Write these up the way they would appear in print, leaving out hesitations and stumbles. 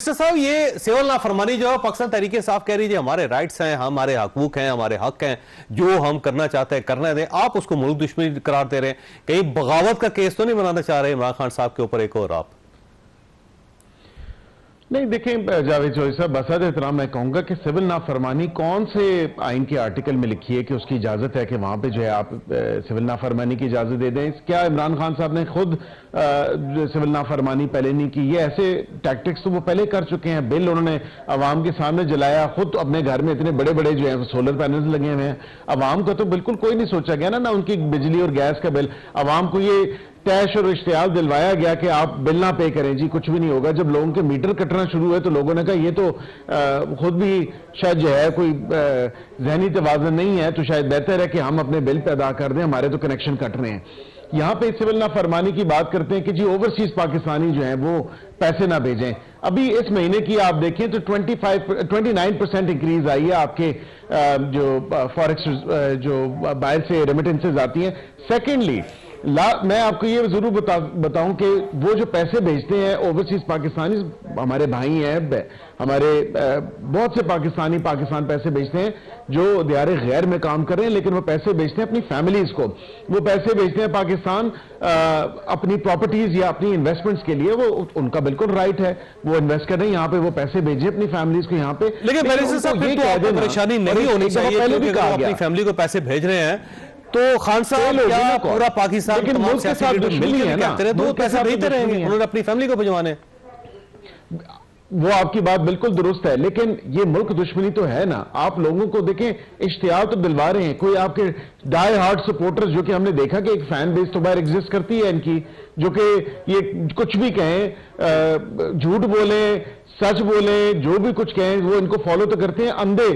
Mister साहब, ये civil नाफरमानी जो है पाकिस्तान तहरीके साफ कह रही है हमारे राइट्स हैं, हमारे हकूक हैं, हमारे हक हैं, जो हम करना चाहते हैं करने दें। आप उसको मुल्क दुश्मनी करार दे रहे हैं। कहीं बगावत का केस तो नहीं बनाना चाह रहे इमरान खान साहब के ऊपर एक और आप? नहीं, देखें जावेद चौधरी साहब, बसात एहतराम मैं कहूंगा कि सिविल नाफरमानी कौन से आइन के आर्टिकल में लिखी है कि उसकी इजाजत है कि वहां पे जो है आप सिविल नाफरमानी की इजाजत दे दें? क्या इमरान खान साहब ने खुद सिविल नाफरमानी पहले नहीं की? ये ऐसे टैक्टिक्स तो वो पहले कर चुके हैं। बिल उन्होंने अवाम के सामने जलाया, खुद अपने घर में इतने बड़े बड़े जो है सोलर पैनल्स लगे हुए हैं। अवाम का तो बिल्कुल कोई नहीं सोचा गया ना उनकी बिजली और गैस का बिल। अवाम को ये कैश और इश्तियाल दिलवाया गया कि आप बिल ना पे करें जी, कुछ भी नहीं होगा। जब लोगों के मीटर कटना शुरू हुए तो लोगों ने कहा ये तो खुद भी शायद जो है कोई जहनी तवाज़ुन नहीं है, तो शायद बेहतर है कि हम अपने बिल पे अदा कर दें, हमारे तो कनेक्शन कट रहे हैं। यहां पे सिविल नाफरमानी की बात करते हैं कि जी ओवरसीज पाकिस्तानी जो है वो पैसे ना भेजें। अभी इस महीने की आप देखें तो 29% इंक्रीज आई है आपके जो फॉरेक्स जो बाहर से रेमिटेंसेज आती हैं। सेकेंडली, मैं आपको ये जरूर बताऊं कि वो जो पैसे भेजते हैं ओवरसीज पाकिस्तानी, हमारे भाई हैं, हमारे बहुत से पाकिस्तानी पाकिस्तान पैसे भेजते हैं जो दियारे गैर में काम कर रहे हैं, लेकिन वो पैसे भेजते हैं अपनी फैमिलीज को। वो पैसे भेजते हैं पाकिस्तान अपनी प्रॉपर्टीज या अपनी इन्वेस्टमेंट्स के लिए। वो उनका बिल्कुल राइट है, वो इन्वेस्ट कर रहे हैं यहाँ पे, वो पैसे भेजे अपनी फैमिलीज को यहाँ पे। लेकिन परेशानी नहीं होनी चाहिए। पहले भी कहा अपनी फैमिली को पैसे भेज रहे हैं तो खान साहब क्या पूरा पाकिस्तान लेकिन मुल्क के साथ दुश्मनी है ना, तो पैसे भेजते रहेंगे, उन्होंने अपनी फैमिली को भिजवाने। वो आपकी बात बिल्कुल दुरुस्त है, लेकिन ये मुल्क दुश्मनी तो है ना। आप लोगों को देखें, इश्तियाल तो दिलवा रहे हैं। कोई आपके डाई हार्ड सपोर्टर्स, जो कि हमने देखा कि एक फैन बेस तो बाहर एग्जिस्ट करती है इनकी, जो कि ये कुछ भी कहें, झूठ बोले, सच बोले, जो भी कुछ कहें, वो इनको फॉलो तो करते हैं, अंधे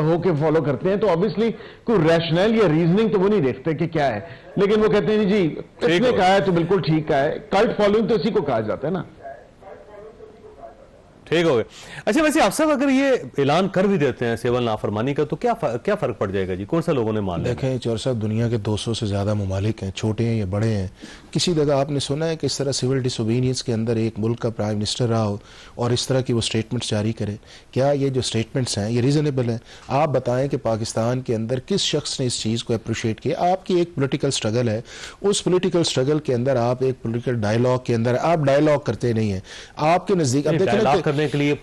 होके फॉलो करते हैं। तो ऑब्वियसली कोई रैशनल या रीजनिंग तो वो नहीं देखते कि क्या है, लेकिन वो कहते हैं जी इसने कहा है तो बिल्कुल ठीक कहा है। कल्ट फॉलोइंग तो इसी को कहा जाता है ना। ठीक हो गए। अच्छा, वैसे आप सब अगर ये ऐलान कर भी देते हैं सिविल नाफरमानी का तो क्या फर्क पड़ जाएगा जी? कौन सा लोगों ने मान लिया? देखें चौर साहब, दुनिया के 200 से ज़्यादा ममालिक हैं, छोटे हैं या बड़े हैं। किसी जगह आपने सुना है कि इस तरह सिविल डिसोबीडियंस के अंदर एक मुल्क का प्राइम मिनिस्टर रहा हो और इस तरह की वो स्टेटमेंट्स जारी करे? क्या ये जो स्टेटमेंट्स हैं ये रीज़नेबल हैं? आप बताएं कि पाकिस्तान के अंदर किस शख्स ने इस चीज़ को अप्रिशिएट किया? आपकी एक पोलिटिकल स्ट्रगल है, उस पोलिटिकल स्ट्रगल के अंदर आप एक पोलिटिकल डायलॉग के अंदर आप डायलॉग करते नहीं हैं। आपके नज़दीक करने के लिए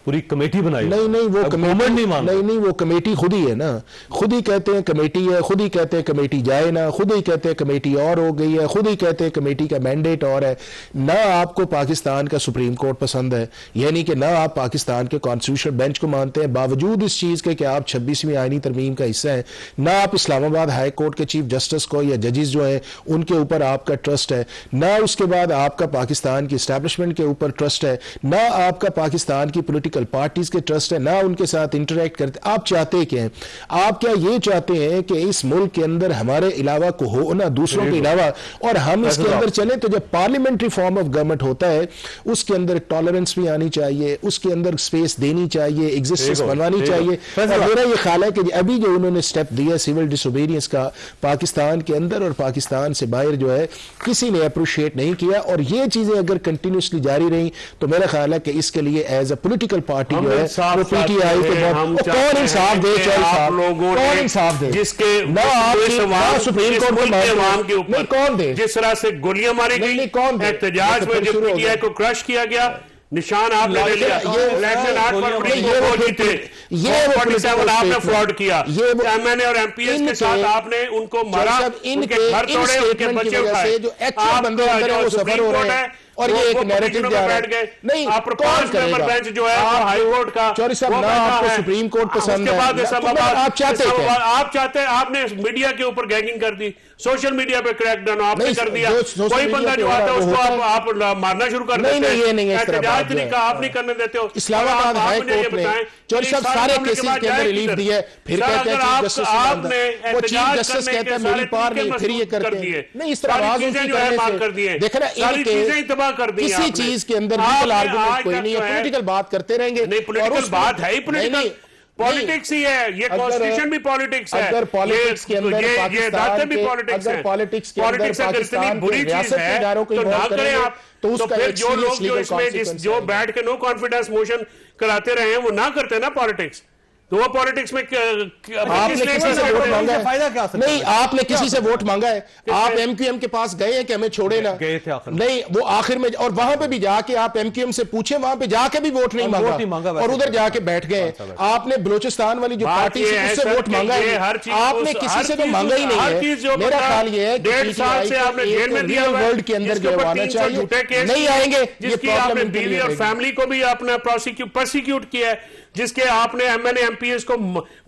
पूरी कमेटी बनाई? नहीं, वो कमेटी नहीं, वो कमेटी खुद ही है ना। खुद ही कहते हैं कमेटी है, खुद ही कहते हैं कमेटी जाए ना, खुद ही कहते हैं कमेटी और हो गई है, खुद ही कहते हैं कमेटी का मैंडेट और है ना। आपको पाकिस्तान का सुप्रीम कोर्ट पसंद है, यानी कि ना आप पाकिस्तान के कॉन्स्टिट्यूशनल बेंच को मानते हैं, बावजूद इस चीज के कि आप 26वीं आईनी तरमीम का हिस्सा है। ना आप इस्लामाबाद हाई कोर्ट के चीफ जस्टिस को या जजेस जो है उनके ऊपर आपका ट्रस्ट है, ना उसके बाद आपका पाकिस्तान की एस्टैब्लिशमेंट के ऊपर ट्रस्ट है, ना आपका पाकिस्तान की पोलिटिकल पार्टीज के ट्रस्ट है, ना उनके साथ इंटरेक्ट करते। आप चाहते क्या हैं? आप क्या ये चाहते हैं कि इस मुल्क के अंदर हमारे अलावा को हो ना, दूसरों के अलावा, और हम इसके अंदर चले? तो जब पार्लियामेंट्री फॉर्म ऑफ गवर्नमेंट होता है उसके अंदर टॉलरेंस भी आनी चाहिए, उसके अंदर स्पेस देनी चाहिए, एग्जिस्टेंस बनवानी चाहिए। और मेरा ये ख्याल है कि अभी जो उन्होंने स्टेप दिया सिविल डिसोबीडियंस का, पाकिस्तान के अंदर और पाकिस्तान से बाहर जो है किसी ने अप्रिशिएट नहीं किया। और ये चीजें अगर कंटिन्यूसली जारी रही तो मेरा ख्याल है कि इसके लिए एज अ पोलिटिकल पार्टी जो है वो पीटीआई के बहुत कौन इंसाफ दे, कौन इंसाफ दे जिसके सुप्रीम कोर्ट के ऊपर कौन दे, जिस तरह से गोलियां मारी गई, कौन एहतजाज में जो पीटीआई को क्रश किया गया, निशान आपने ले लिया, इलेक्शन 8 फरवरी को वो जीते, ये 47 आपने फ्रॉड किया, एमएनए और एमपीएस के साथ आपने उनको मारा, उनके घर तोड़े, उनके बच्चे उठाए। आप सुप्रीम कोर्ट है और ये एक नैरेटिव बैठ गए। नहीं, आप 5 मेंबर बेंच जो है हाई कोर्ट का, चौधरी साहब ना आपको सुप्रीम कोर्ट पसंद है, आप चाहते हैं, आपने मीडिया के ऊपर गैगिंग कर दी, सोशल मीडिया पे क्रैकडाउन आपने कर दिया। कोई बंदा जो आता है उसको आप मारना शुरू कर देते हैं, एहतजाज तरीका आप नहीं करने देते हो। इस्लामाबाद हाई कोर्ट ने चौधरी साहब सारे केसेस के अंदर रिलीफ दिए, फिर कहते हैं चीफ जस्टिस, वो चीफ जस्टिस कहते हैं मेरी पार नहीं, फिर ये करते हैं। नहीं, इस तरह आवाज ऊंची करने से देखना किसी चीज के अंदर लीगल आर्गुमेंट कोई नहीं है, पॉलिटिकल बात करते रहेंगे। नहीं, पॉलिटिकल बात है ही पॉलिटिकल। पॉलिटिक्स ही है, ये कॉन्स्टिट्यूशन भी पॉलिटिक्स है, अगर पॉलिटिक्स के अंदर ये पाकिस्तान भी के पॉलिटिक्स है, अगर पॉलिटिक्स के अंदर पॉलिटिक्स अगर इतनी पाकिस्तान बुरी के चीज रियासत के है इदारों को तो ना इन्वॉल्व करें करेंगे आप। तो तो उसका फिर एक जो लोग serious जो legal इसमें consequence जो आएगा। बैठ के नो कॉन्फिडेंस मोशन कराते रहे हैं वो ना करते ना पॉलिटिक्स, तो वो पॉलिटिक्स में आपने किसी से वोट मांगा है? फायदा क्या नहीं, आपने किसी से वोट मांगा है? आप एमक्यूएम के पास गए हैं कि हमें छोड़े ना? गए थे आखिर में। नहीं, वो आखिर में, और वहां पे भी जाके आप एमक्यूएम से पूछे, वहां पे जाके भी वोट नहीं मांगा और उधर जाके बैठ गए। आपने बलूचिस्तान वाली जो पार्टी से उससे वोट मांगा है, आपने किसी से तो मांगा ही नहीं है। मेरा ख्याल ये है कि 1.5 साल से आपने जेल में दिया वर्ल्ड के अंदर गिरवाना चाहिए, नहीं आएंगे ये जिसकी प्रॉब्लम आपने इनके बीवी लिए और रहेगी। फैमिली को भी आपने प्रोसिक्यूट किया है, जिसके आपने एमएनए एमपीएस को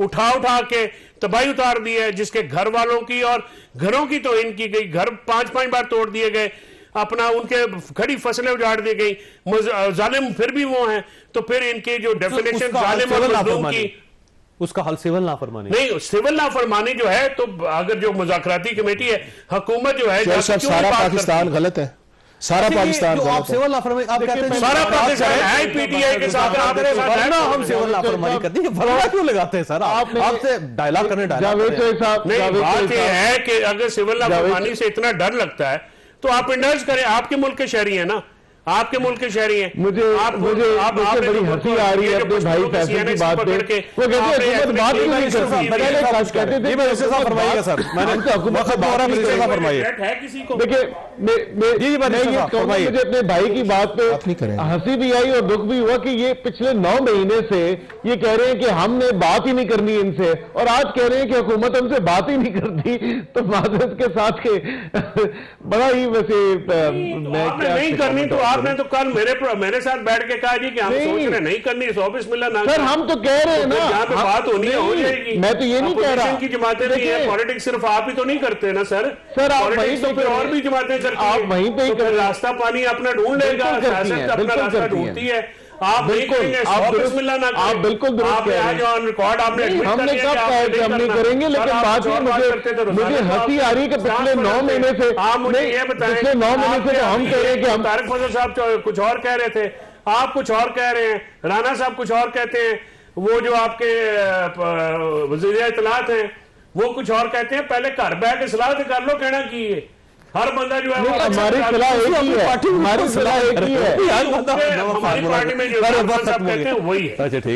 उठा के तबाही उतार दी है, जिसके घर वालों की और घरों की तो इनकी गई, घर 5-5 बार तोड़ दिए गए, अपना उनके खड़ी फसलें उजाड़ दी गई, जालिम फिर भी वो हैं, तो फिर इनके जो डेफिनेशन जालिम और मजलूम की, उसका हल सिविल नाफरमानी नहीं, सिविल नाफरमानी जो है, तो अगर जो मुज़ाकराती कमेटी है, हुकूमत जो है, सारा पाकिस्तान गलत है, सारा पाकिस्तान आप गलत है। सिविल नाफरमानी आप कहते हैं सारा पाकिस्तान है पीटीआई के साथ, वरना हम सिविल नाफरमानी करते हैं, वरना क्यों लगाते हैं सर? आपसे डायलॉग करने जावेद साहब, नहीं, बात यह है कि अगर सिविल नाफरमानी से इतना डर लगता है तो आप इंडल्ज करें, आपके मुल्क के शहरी है ना, आपके मुल्क के शहरी हैं। मुझे बड़ी हंसी आ रही है अपने भाई फैसल की बात पे। वो कहते हैं हुकूमत बात क्यों नहीं करती? पहले कहते थे मिनिस्टर साहब फरमाइएगा सर, मैंने हुकूमत से बात नहीं मिनिस्टर साहब फरमाइए। है किसी को? देखिए मैं ये कहूँगा, मुझे अपने भाई की बात पे हंसी भी आई और दुख भी हुआ कि ये पिछले 9 महीने से ये कह रहे हैं कि हमने बात ही नहीं करनी इनसे, और आज कह रहे हैं कि हुकूमत हमसे बात ही नहीं करती। तो माजरत के साथ के बड़ा ही वैसे मैं क्या नहीं करनी, तो आपने तो कल मेरे साथ बैठ के कहा जी कि हम सोच रहे नहीं करनी, इस ऑफिस मिला ना। सर हम तो कह रहे हैं ना, यहाँ पे बात होनी है, हो जाएगी। मैं तो ये नहीं कह रहा की जमातें नहीं है, पॉलिटिक्स सिर्फ आप ही तो नहीं करते ना सर, आप वहीं तो फिर और भी जमातें करती हैं, आप वहीं पे ही तो रास्ता पानी अपना ढूंढ लेगा, सियासत अपना रास्ता ढूंढती है। आप बिल्कुल, आप बिल्कुल दुरुस्त कह रहे हैं। रिकॉर्ड आपने हमने कब कहा है कि हम नहीं करेंगे, लेकिन बात ये मुझे हंसी आ रही है कि पिछले 9 महीने से, पिछले 9 महीने से हम कह रहे हैं कि हम, तारिक फजल साहब कुछ और कह रहे थे, आप कुछ और कह रहे हैं, राना साहब कुछ और कहते हैं, वो जो आपके वज़ीर इत्तलात हैं वो कुछ और कहते हैं। पहले घर बैठ के सलाह कर लो, कहना की है हर बंदा जो है हमारी सलाह एक ही है, हमारी सलाह एक ही है। हमारी पार्टी में जो कहते हैं वही है। अच्छा ठीक।